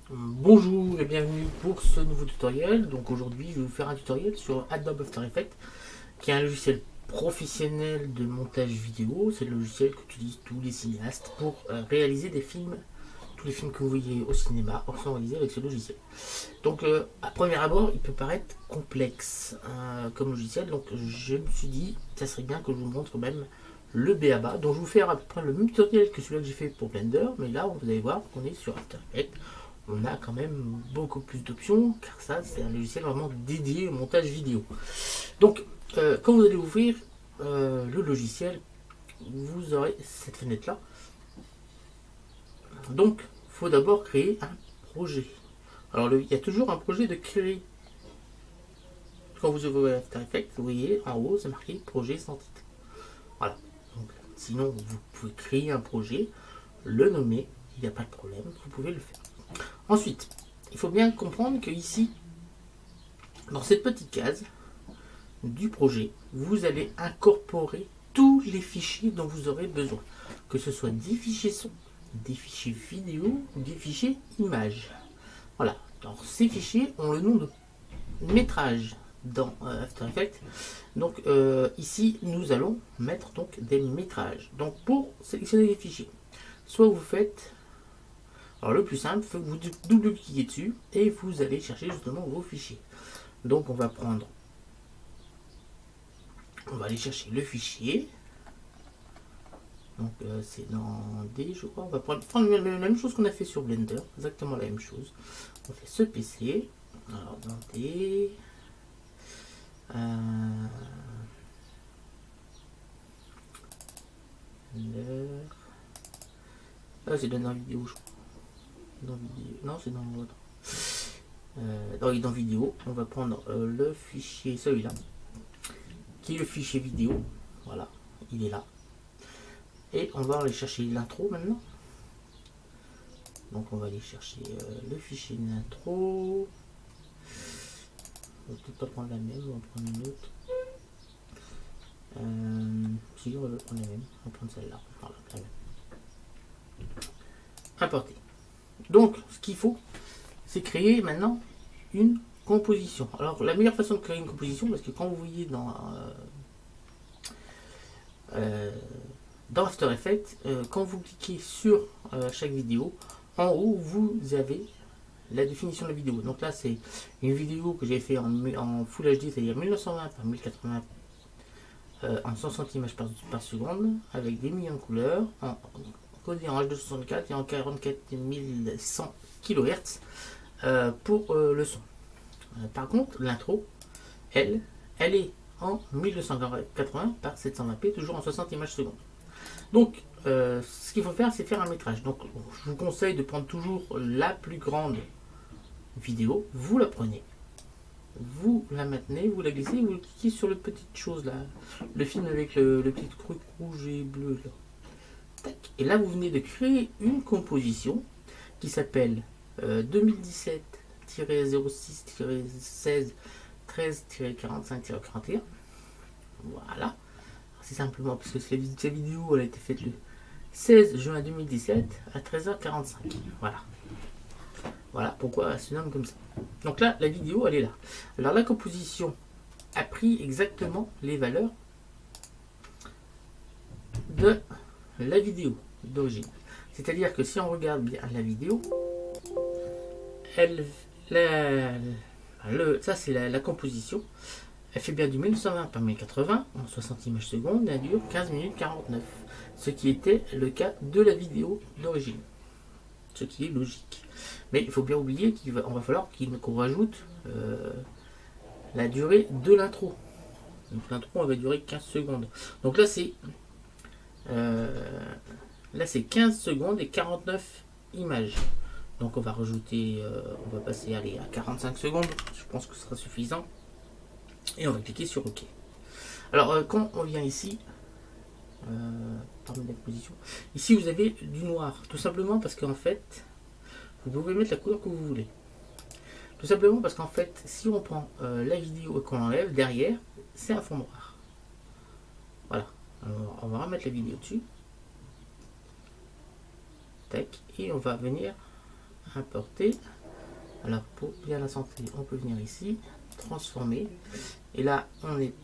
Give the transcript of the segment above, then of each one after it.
Bonjour et bienvenue pour ce nouveau tutoriel. Donc aujourd'hui je vais vous faire un tutoriel sur Adobe After Effects, qui est un logiciel professionnel de montage vidéo. C'est le logiciel qu'utilisent tous les cinéastes pour réaliser des films. Tous les films que vous voyez au cinéma sont réalisés avec ce logiciel. Donc à premier abord il peut paraître complexe comme logiciel. Donc je me suis dit ça serait bien que je vous montre même le BABA. Donc je vais vous faire à peu près le même tutoriel que celui que j'ai fait pour Blender. Mais là vous allez voir qu'on est sur After Effects. On a quand même beaucoup plus d'options, car ça c'est un logiciel vraiment dédié au montage vidéo. Donc quand vous allez ouvrir le logiciel, vous aurez cette fenêtre là. Donc il faut d'abord créer un projet. Alors il y a toujours un projet de créer. Quand vous ouvrez After Effects, vous voyez en haut c'est marqué projet sans titre. Voilà. Donc, sinon vous pouvez créer un projet, le nommer, il n'y a pas de problème, vous pouvez le faire. Ensuite, il faut bien comprendre que ici, dans cette petite case du projet, vous allez incorporer tous les fichiers dont vous aurez besoin. Que ce soit des fichiers son, des fichiers vidéo ou des fichiers images. Voilà. Alors ces fichiers ont le nom de métrage dans After Effects. Donc ici, nous allons mettre donc des métrages. Donc pour sélectionner les fichiers, soit vous faites... Alors le plus simple, c'est que vous double-cliquez dessus et vous allez chercher justement vos fichiers. Donc on va aller chercher le fichier. Donc c'est dans D, je crois. On va prendre la même chose qu'on a fait sur Blender, exactement la même chose. On fait ce PC. Alors dans D. Ah, c'est dans vidéo, je crois. Dans vidéo. Non, c'est dans l'autre. Dans vidéo, on va prendre le fichier, celui-là, qui est le fichier vidéo. Voilà, il est là. Et on va aller chercher l'intro maintenant. Donc on va aller chercher le fichier d'intro. On va peut-être pas prendre la même, on va prendre une autre. Si on va prendre la même, on va prendre celle-là. Voilà, la même. Importer. Donc ce qu'il faut, c'est créer maintenant une composition. Alors la meilleure façon de créer une composition, parce que quand vous voyez dans After Effects, quand vous cliquez sur chaque vidéo, en haut vous avez la définition de la vidéo. Donc là c'est une vidéo que j'ai fait en Full HD, c'est-à-dire 1920 par 1080 en 160 images par seconde, avec des millions de couleurs, codé en H264 et en 44100 kHz pour le son. Par contre, l'intro, elle est en 1280 par 720p, toujours en 60 images secondes. Donc, ce qu'il faut faire, c'est faire un métrage. Donc, je vous conseille de prendre toujours la plus grande vidéo. Vous la prenez, vous la maintenez, vous la glissez, vous cliquez sur le petite chose là, le film avec le petit truc rouge et bleu là. Tac. Et là, vous venez de créer une composition qui s'appelle 2017-06-16 13-45-41. Voilà. C'est simplement parce que cette vidéo elle a été faite le 16 juin 2017 à 13h45. Voilà. Voilà pourquoi elle se nomme comme ça. Donc là, la vidéo, elle est là. Alors la composition a pris exactement les valeurs de la vidéo d'origine. C'est-à-dire que si on regarde bien la vidéo, ça c'est la composition. Elle fait bien du 1920 par 1080 en 60 images secondes et elle dure 15 minutes 49. Ce qui était le cas de la vidéo d'origine. Ce qui est logique. Mais il faut bien oublier qu'on va falloir qu'on rajoute la durée de l'intro. Donc l'intro elle va durer 15 secondes. Donc là c'est 15 secondes et 49 images. Donc on va rajouter, on va passer à 45 secondes. Je pense que ce sera suffisant. Et on va cliquer sur OK. Alors quand on vient ici, parmi la position, ici vous avez du noir. Tout simplement parce qu'en fait, vous pouvez mettre la couleur que vous voulez. Tout simplement parce qu'en fait, si on prend la vidéo et qu'on l'enlève, derrière, c'est un fond noir. Voilà. Alors, on va remettre la vidéo dessus. Tac. Et on va venir importer. Alors pour bien la santé, on peut venir ici, transformer. Et là, on est...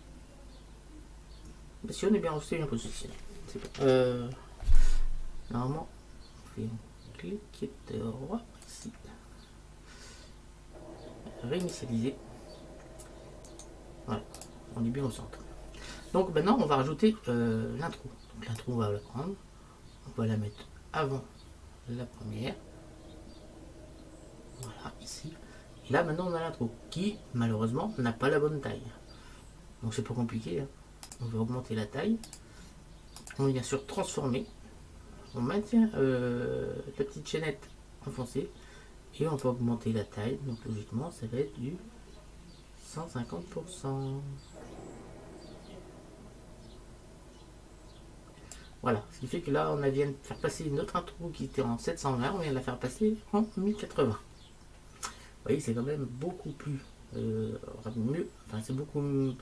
Si on est bien reçu, bien positionné. Normalement, on fait un clic droit ici. Réinitialiser. Voilà, on est bien au centre. Donc maintenant, on va rajouter l'intro. Donc l'intro, on va la prendre. On va la mettre avant la première. Voilà, ici. Et là, maintenant, on a l'intro qui, malheureusement, n'a pas la bonne taille. Donc c'est pas compliqué. Hein. On va augmenter la taille. On vient sur transformer. On maintient la petite chaînette enfoncée. Et on va augmenter la taille. Donc logiquement, ça va être du 150%. Voilà, ce qui fait que là, on vient de faire passer notre intro qui était en 720, on vient de la faire passer en 1080. Vous voyez, c'est quand même beaucoup plus mieux, enfin c'est beaucoup mieux,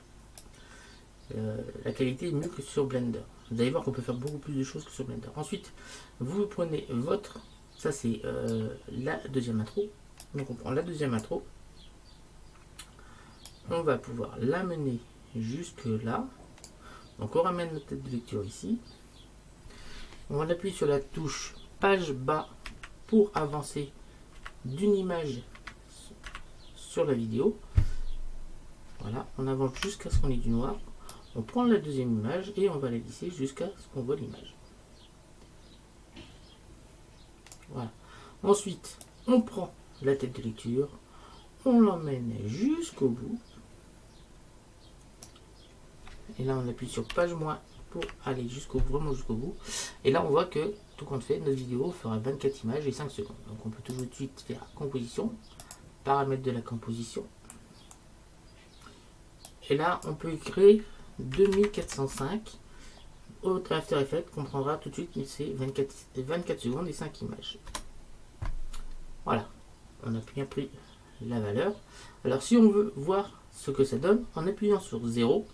la qualité est mieux que sur Blender. Vous allez voir qu'on peut faire beaucoup plus de choses que sur Blender. Ensuite, vous prenez votre, ça c'est la deuxième intro, donc on prend la deuxième intro, on va pouvoir l'amener jusque là, donc on ramène notre tête de lecture ici. On appuie sur la touche page bas pour avancer d'une image sur la vidéo. Voilà, on avance jusqu'à ce qu'on ait du noir. On prend la deuxième image et on va la lisser jusqu'à ce qu'on voit l'image. Voilà. Ensuite, on prend la tête de lecture, on l'emmène jusqu'au bout. Et là, on appuie sur page moins pour aller vraiment jusqu'au bout. Et là, on voit que tout compte fait, notre vidéo fera 24 images et 5 secondes. Donc, on peut tout de suite faire composition, paramètres de la composition. Et là, on peut créer 2405. Autre After Effects comprendra tout de suite que c'est 24 secondes et 5 images. Voilà, on a bien pris la valeur. Alors, si on veut voir ce que ça donne, en appuyant sur 0,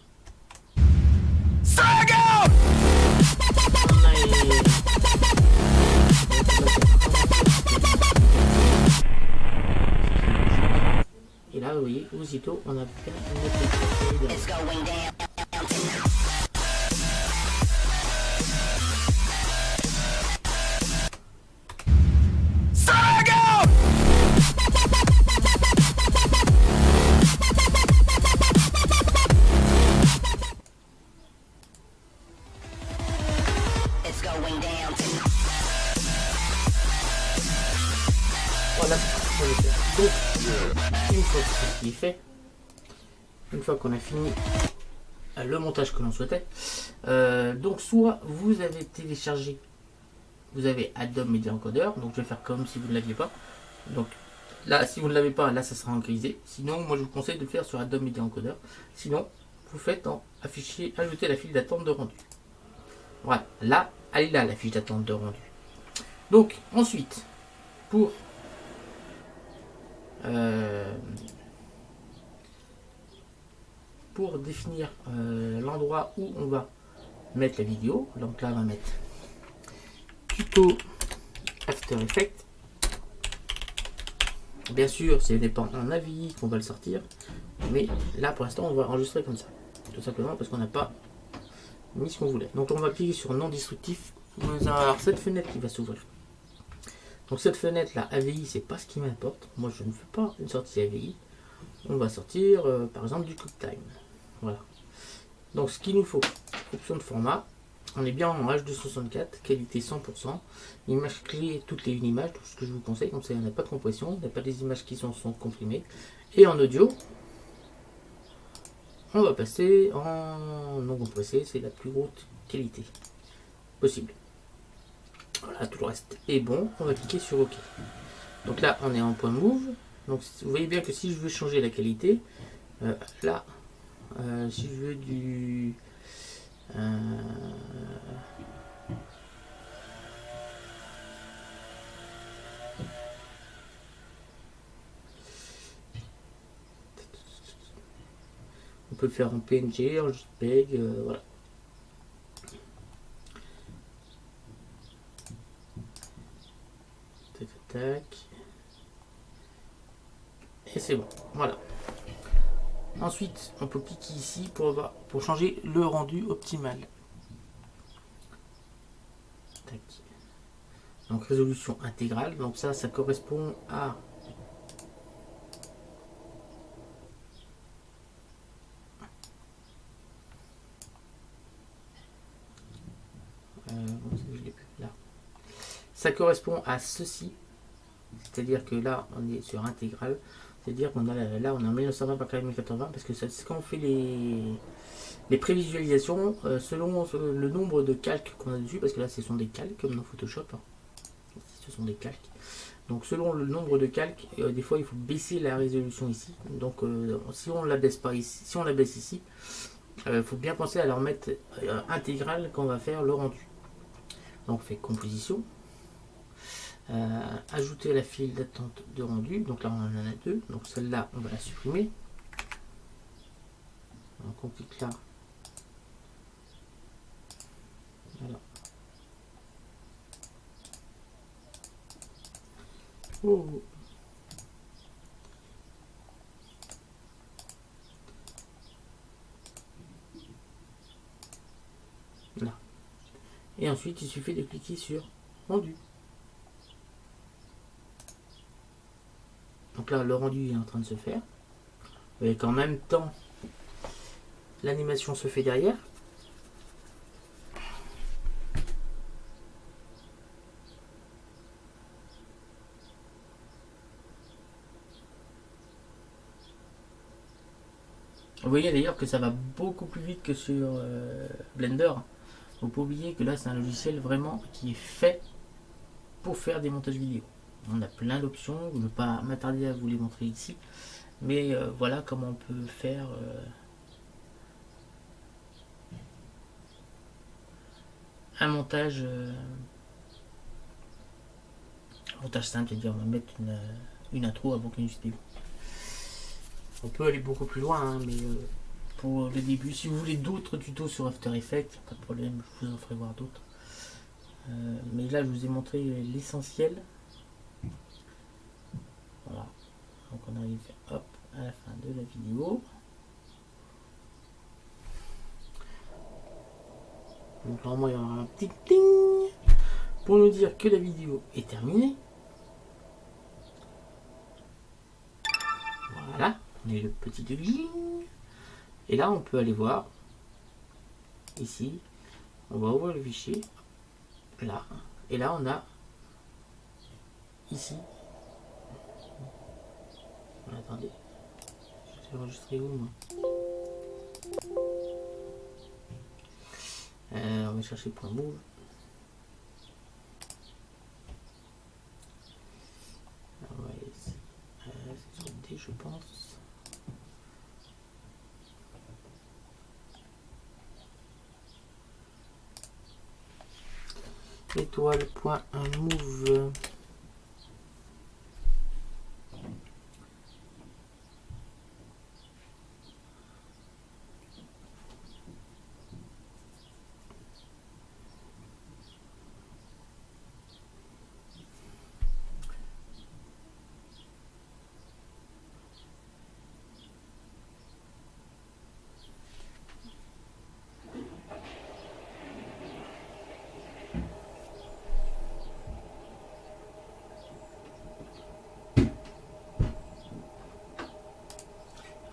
et là, vous voyez, aussitôt, on a bien une voilà. Donc, une fois que c'est fait, une fois qu'on a fini le montage que l'on souhaitait, donc soit vous avez téléchargé, vous avez Adobe Media Encoder, donc je vais faire comme si vous ne l'aviez pas. Donc là, si vous ne l'avez pas, là ça sera en grisé. Sinon, moi je vous conseille de le faire sur Adobe Media Encoder. Sinon, vous faites en afficher, ajouter la file d'attente de rendu. Voilà, là, elle est là la fiche d'attente de rendu. Donc ensuite, pour définir l'endroit où on va mettre la vidéo, donc là on va mettre tuto After Effects. Bien sûr, c'est dépend en AVI qu'on va le sortir, mais là pour l'instant on va enregistrer comme ça, tout simplement parce qu'on n'a pas mis ce qu'on voulait. Donc on va cliquer sur non destructif. On va avoir cette fenêtre qui va s'ouvrir. Donc cette fenêtre là, AVI, c'est pas ce qui m'importe. Moi je ne fais pas une sortie AVI. On va sortir par exemple du QuickTime. Voilà. Donc ce qu'il nous faut, option de format, on est bien en H264, qualité 100%, image clé toutes les une images, tout ce que je vous conseille, comme ça il n'y a pas de compression, il n'y a pas des images qui sont comprimées. Et en audio, on va passer en non compressé, c'est la plus haute qualité possible. Voilà, tout le reste est bon, on va cliquer sur OK. Donc là on est en point move, donc vous voyez bien que si je veux changer la qualité, là, si je veux du... on peut le faire en PNG, en JPEG, voilà. Tac, tac. et c'est bon. Voilà. Ensuite, on peut cliquer ici pour changer le rendu optimal. Tac. Donc résolution intégrale. Donc ça correspond à je l'ai plus là. Ça correspond à ceci. C'est-à-dire que là, on est sur intégral. C'est-à-dire qu'on a là, on a 1920 par 1080 parce que c'est quand on fait les prévisualisations selon le nombre de calques qu'on a dessus, parce que là, ce sont des calques comme dans Photoshop. Hein. Ce sont des calques. Donc selon le nombre de calques, des fois il faut baisser la résolution ici. Donc si on la baisse pas ici, si on la baisse ici, il faut bien penser à leur mettre intégrale quand on va faire le rendu. Donc on fait composition. Ajouter la file d'attente de rendu, donc là on en a deux, donc celle-là on va la supprimer, donc on clique là, voilà. Oh. Là. Et ensuite il suffit de cliquer sur rendu. Donc là le rendu est en train de se faire, et qu'en même temps l'animation se fait derrière. Vous voyez d'ailleurs que ça va beaucoup plus vite que sur Blender. Faut pas oublier que là c'est un logiciel vraiment qui est fait pour faire des montages vidéo. On a plein d'options, je ne vais pas m'attarder à vous les montrer ici, mais voilà comment on peut faire un montage simple, c'est-à-dire on va mettre une intro avant qu'une vidéo. On peut aller beaucoup plus loin, hein, mais pour le début, si vous voulez d'autres tutos sur After Effects, pas de problème, je vous en ferai voir d'autres. Mais là, je vous ai montré l'essentiel. Voilà. Donc on arrive hop, à la fin de la vidéo. Donc normalement, il y aura un petit ding pour nous dire que la vidéo est terminée. Voilà, on a le petit ding. Et là, on peut aller voir ici. On va ouvrir le fichier. Là. Et là, on a ici. Attendez. Je vais enregistrer où moi on va chercher point move. Ouais, c'est sur D, je pense. Étoile.move.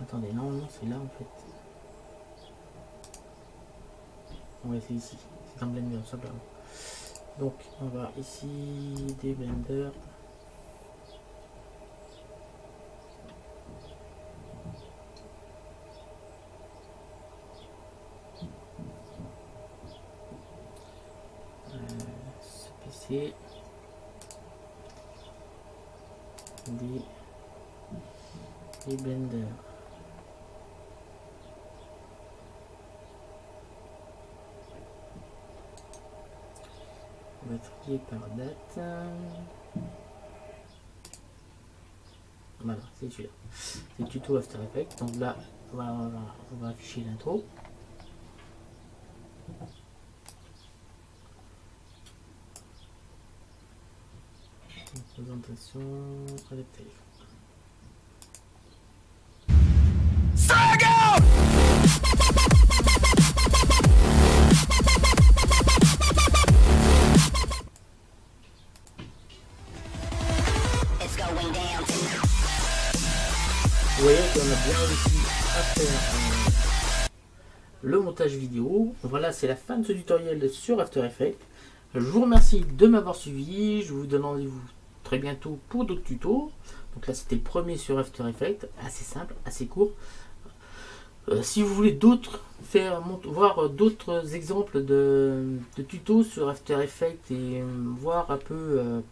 Attendez, non, c'est là en fait. Ouais, c'est ici. C'est un Blender, simplement. Donc, on va ici, des Blender. CPC. Des Blender. On va trier par date. Voilà, c'est celui-là. C'est le tuto After Effects. Donc là, on va afficher l'intro. Présentation avec téléphone. Vous voyez qu'on a bien réussi à faire le montage vidéo. Voilà, c'est la fin de ce tutoriel sur After Effects. Je vous remercie de m'avoir suivi. Je vous donne rendez-vous très bientôt pour d'autres tutos. Donc là, c'était le premier sur After Effects. Assez simple, assez court. Si vous voulez voir d'autres exemples de tutos sur After Effects et voir un peu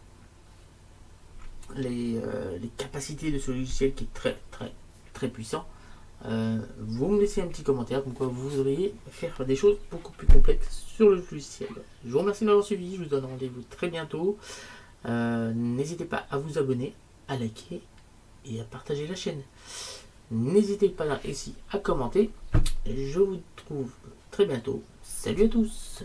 les capacités de ce logiciel qui est très très très puissant, vous me laissez un petit commentaire comme quoi vous voudriez faire des choses beaucoup plus complexes sur le logiciel. Je vous remercie de m'avoir suivi, je vous donne rendez-vous très bientôt. N'hésitez pas à vous abonner, à liker et à partager la chaîne. N'hésitez pas ici à commenter. Je vous retrouve très bientôt. Salut à tous!